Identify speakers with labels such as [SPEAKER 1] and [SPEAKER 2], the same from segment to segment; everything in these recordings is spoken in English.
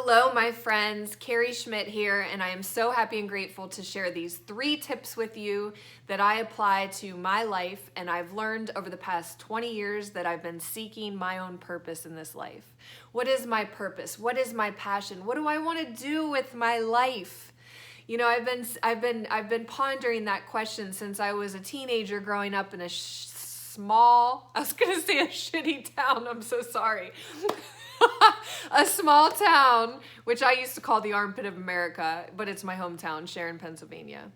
[SPEAKER 1] Hello, my friends. Carrie Schmidt here, and I am so happy and grateful to share these 3 tips with you that I apply to my life, and I've learned over the past 20 years that I've been seeking my own purpose in this life. What is my purpose? What is my passion? What do I want to do with my life? You know, I've been pondering that question since I was a teenager growing up in a small, I was going to say a shitty town. I'm so sorry. A small town, which I used to call the armpit of America, but it's my hometown, Sharon, Pennsylvania.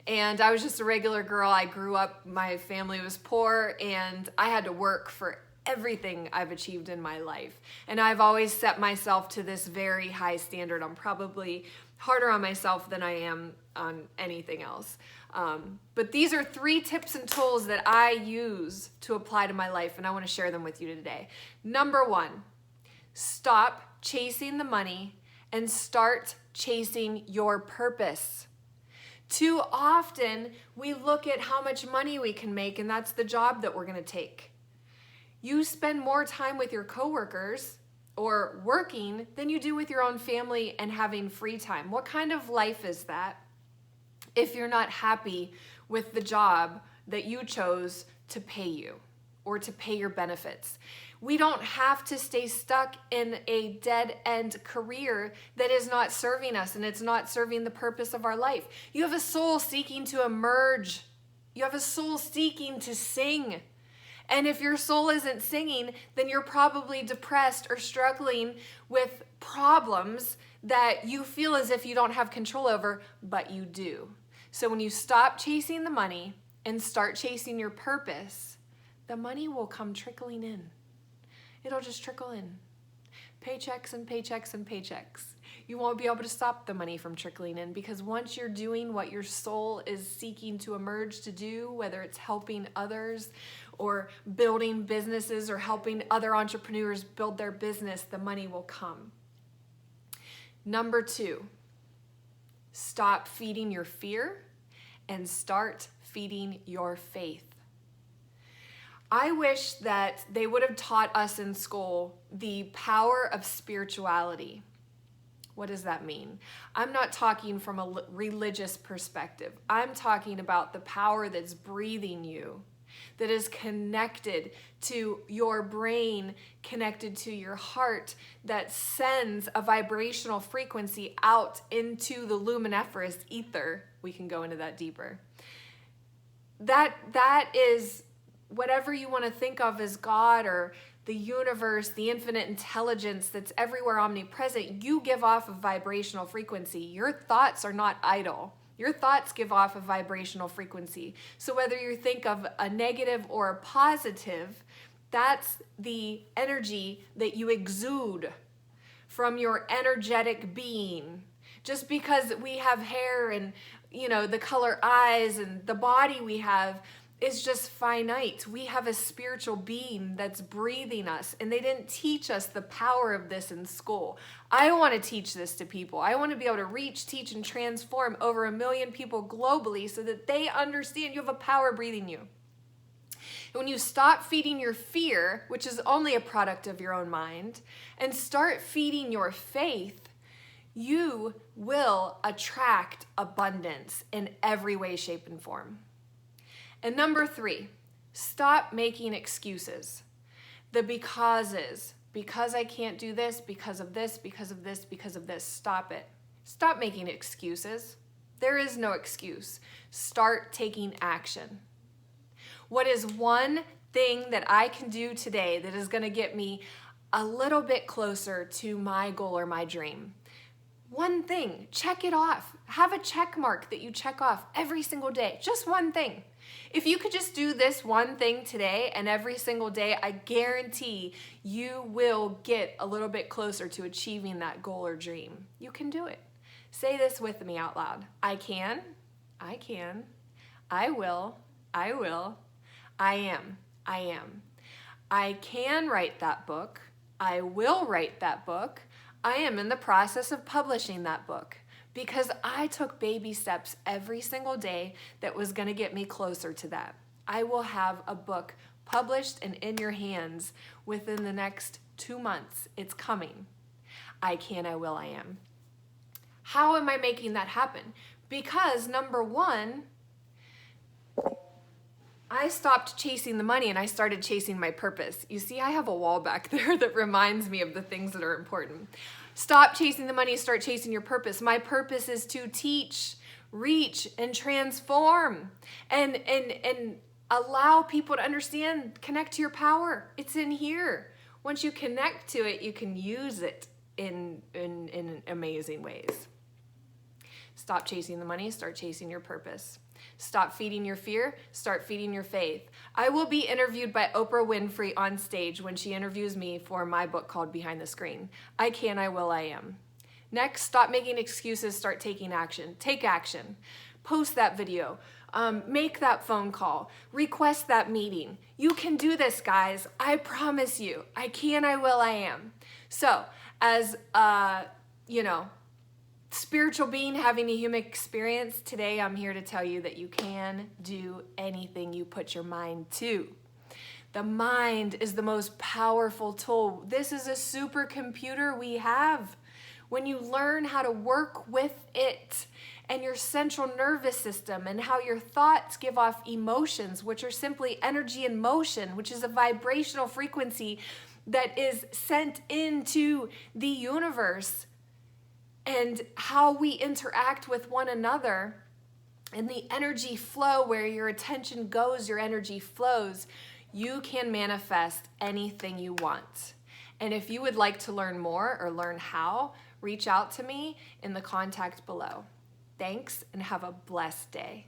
[SPEAKER 1] And I was just a regular girl. I grew up, my family was poor, and I had to work for everything I've achieved in my life. And I've always set myself to this very high standard. I'm probably harder on myself than I am on anything else. But these are 3 tips and tools that I use to apply to my life, and I want to share them with you today. Number 1. Stop chasing the money and start chasing your purpose. Too often, we look at how much money we can make, and that's the job that we're going to take. You spend more time with your coworkers or working than you do with your own family and having free time. What kind of life is that if you're not happy with the job that you chose to pay you or to pay your benefits? We don't have to stay stuck in a dead-end career that is not serving us and it's not serving the purpose of our life. You have a soul seeking to emerge. You have a soul seeking to sing. And if your soul isn't singing, then you're probably depressed or struggling with problems that you feel as if you don't have control over, but you do. So when you stop chasing the money and start chasing your purpose, the money will come trickling in. It'll just trickle in. Paychecks and paychecks and paychecks. You won't be able to stop the money from trickling in because once you're doing what your soul is seeking to emerge to do, whether it's helping others or building businesses or helping other entrepreneurs build their business, the money will come. Number 2, stop feeding your fear and start feeding your faith. I wish that they would have taught us in school the power of spirituality. What does that mean? I'm not talking from a religious perspective. I'm talking about the power that's breathing you, that is connected to your brain, connected to your heart, that sends a vibrational frequency out into the luminiferous ether. We can go into that deeper. That is whatever you want to think of as God or the universe, the infinite intelligence that's everywhere omnipresent. You give off a vibrational frequency. Your thoughts are not idle. Your thoughts give off a vibrational frequency. So whether you think of a negative or a positive, that's the energy that you exude from your energetic being. Just because we have hair and, the color eyes and the body we have is just finite. We have a spiritual being that's breathing us, and they didn't teach us the power of this in school. I want to teach this to people. I want to be able to reach, teach, and transform over 1 million people globally so that they understand you have a power breathing you. And when you stop feeding your fear, which is only a product of your own mind, and start feeding your faith, you will attract abundance in every way, shape, and form. And number 3, stop making excuses. The becauses. Because I can't do this, because of this, because of this, because of this. Stop it. Stop making excuses. There is no excuse. Start taking action. What is one thing that I can do today that is going to get me a little bit closer to my goal or my dream? One thing. Check it off. Have a check mark that you check off every single day. Just one thing. If you could just do this one thing today and every single day, I guarantee you will get a little bit closer to achieving that goal or dream. You can do it. Say this with me out loud. I can, I will, I am, I am. I can write that book. I will write that book. I am in the process of publishing that book. Because I took baby steps every single day that was going to get me closer to that. I will have a book published and in your hands within the next 2 months. It's coming. I can, I will, I am. How am I making that happen? Because number one, I stopped chasing the money and I started chasing my purpose. You see, I have a wall back there that reminds me of the things that are important. Stop chasing the money, start chasing your purpose. My purpose is to teach, reach, and transform and allow people to understand, connect to your power. It's in here. Once you connect to it, you can use it in amazing ways. Stop chasing the money, start chasing your purpose. Stop feeding your fear, start feeding your faith. I will be interviewed by Oprah Winfrey on stage when she interviews me for my book called Behind the Screen. I can, I will, I am. Next, stop making excuses, start taking action. Take action. Post that video. Make that phone call. Request that meeting. You can do this, guys. I promise you. I can, I will, I am. So, as spiritual being having a human experience, today I'm here to tell you that you can do anything you put your mind to. The mind is the most powerful tool. This is a supercomputer we have. When you learn how to work with it and your central nervous system and how your thoughts give off emotions, which are simply energy in motion, which is a vibrational frequency that is sent into the universe, and how we interact with one another and the energy flow, where your attention goes, your energy flows, you can manifest anything you want. And if you would like to learn more or learn how, reach out to me in the contact below. Thanks and have a blessed day.